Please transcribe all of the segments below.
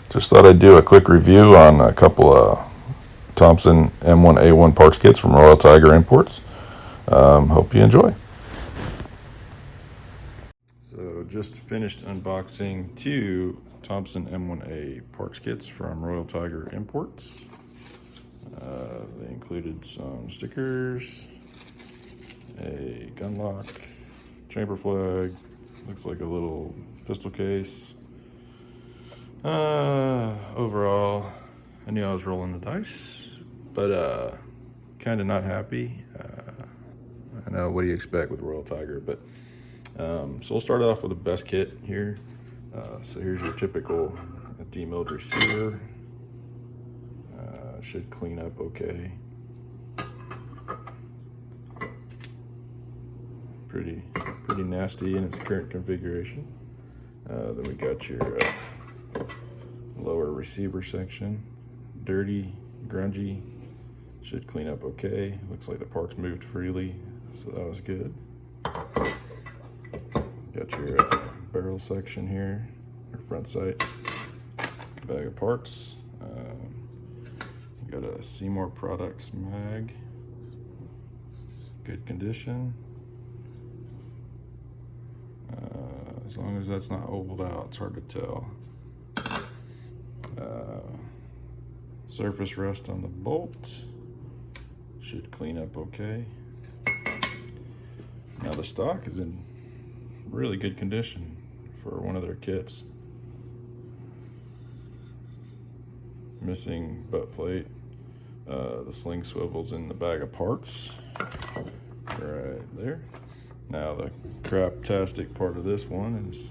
Just thought I'd do a quick review on a couple of Thompson M1A1 parts kits from Royal Tiger Imports. Hope you enjoy. So just finished unboxing two Thompson M1A parts kits from Royal Tiger Imports. They included some stickers, a gun lock, chamber flag, looks like a little pistol case. Overall, I knew I was rolling the dice, but kind of not happy. I know, what do you expect with Royal Tiger? But so we'll start off with the best kit here. So here's your typical demilled receiver. Should clean up okay. Pretty nasty in its current configuration. Then we got your lower receiver section, dirty, grungy, should clean up okay. Looks like the parts moved freely, so that was good. Got your barrel section here, or front sight, bag of parts. Got a Seymour Products mag, good condition. As long as that's not ovaled out, it's hard to tell. Surface rust on the bolt, should clean up okay. Now the stock is in really good condition for one of their kits. Missing butt plate. The sling swivels in the bag of parts right there. Now the crap-tastic part of this one is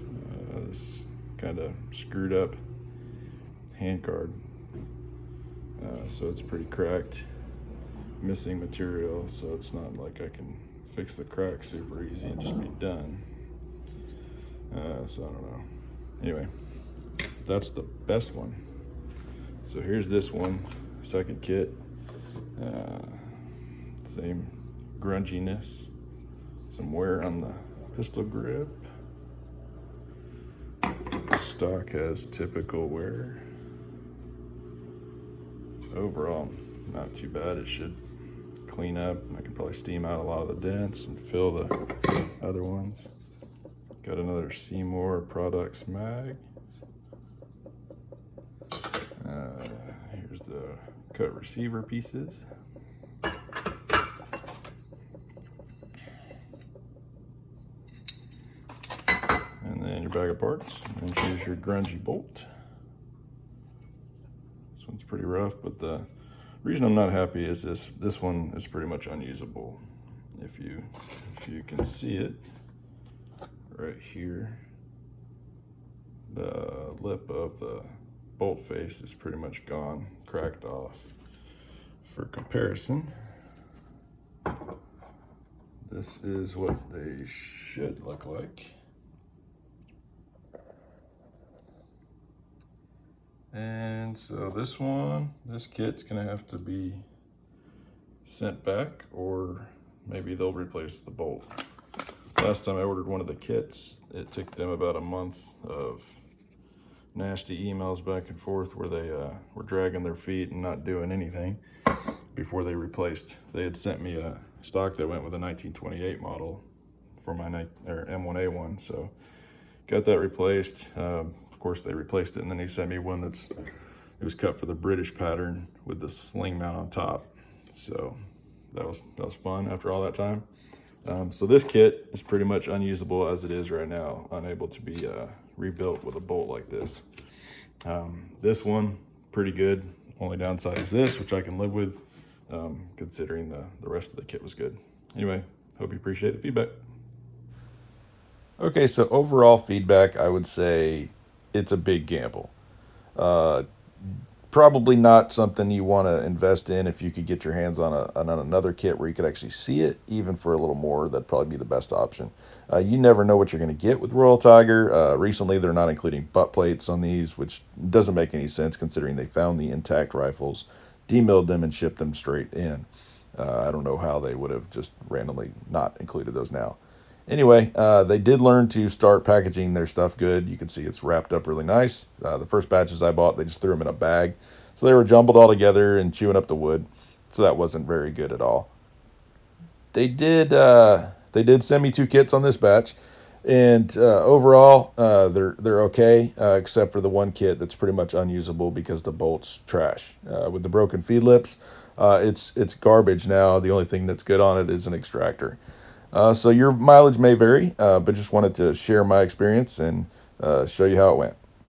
this kind of screwed up handguard. So it's pretty cracked, missing material, so it's not like I can fix the crack super easy and just be done. So I don't know. Anyway, that's the best one. So here's this one, second kit. Same grunginess, some wear on the pistol grip. Stock has typical wear. Overall, not too bad. It should clean up. I can probably steam out a lot of the dents and fill the other ones. Got another Seymour Products mag. Here's the cut receiver pieces. And then your bag of parts. And here's your grungy bolt. This one's pretty rough, but the reason I'm not happy is this one is pretty much unusable. If you can see it right here, the lip of the bolt face is pretty much gone, cracked off. For comparison, this is what they should look like. And so this kit's gonna have to be sent back, or maybe they'll replace the bolt. Last time I ordered one of the kits, it took them about a month of nasty emails back and forth where they were dragging their feet and not doing anything before they replaced. They had sent me a stock that went with a 1928 model for my M1A1, so got that replaced. Of course, they replaced it, and then they sent me one it was cut for the British pattern with the sling mount on top. So that was fun after all that time. So this kit is pretty much unusable as it is right now, unable to be rebuilt with a bolt like this. This one, pretty good. Only downside is this, which I can live with, considering the rest of the kit was good. Anyway, hope you appreciate the feedback. Okay, so overall feedback, I would say it's a big gamble. Probably not something you want to invest in. If you could get your hands on another kit where you could actually see it, even for a little more, that'd probably be the best option. You never know what you're going to get with Royal Tiger. Recently, they're not including butt plates on these, which doesn't make any sense considering they found the intact rifles, demilled them, and shipped them straight in. I don't know how they would have just randomly not included those now. Anyway, they did learn to start packaging their stuff good. You can see it's wrapped up really nice. The first batches I bought, they just threw them in a bag. So they were jumbled all together and chewing up the wood. So that wasn't very good at all. They did send me 2 kits on this batch. And overall, they're okay, except for the one kit that's pretty much unusable because the bolt's trash. With the broken feed lips, it's garbage now. The only thing that's good on it is an extractor. So your mileage may vary, but just wanted to share my experience and show you how it went.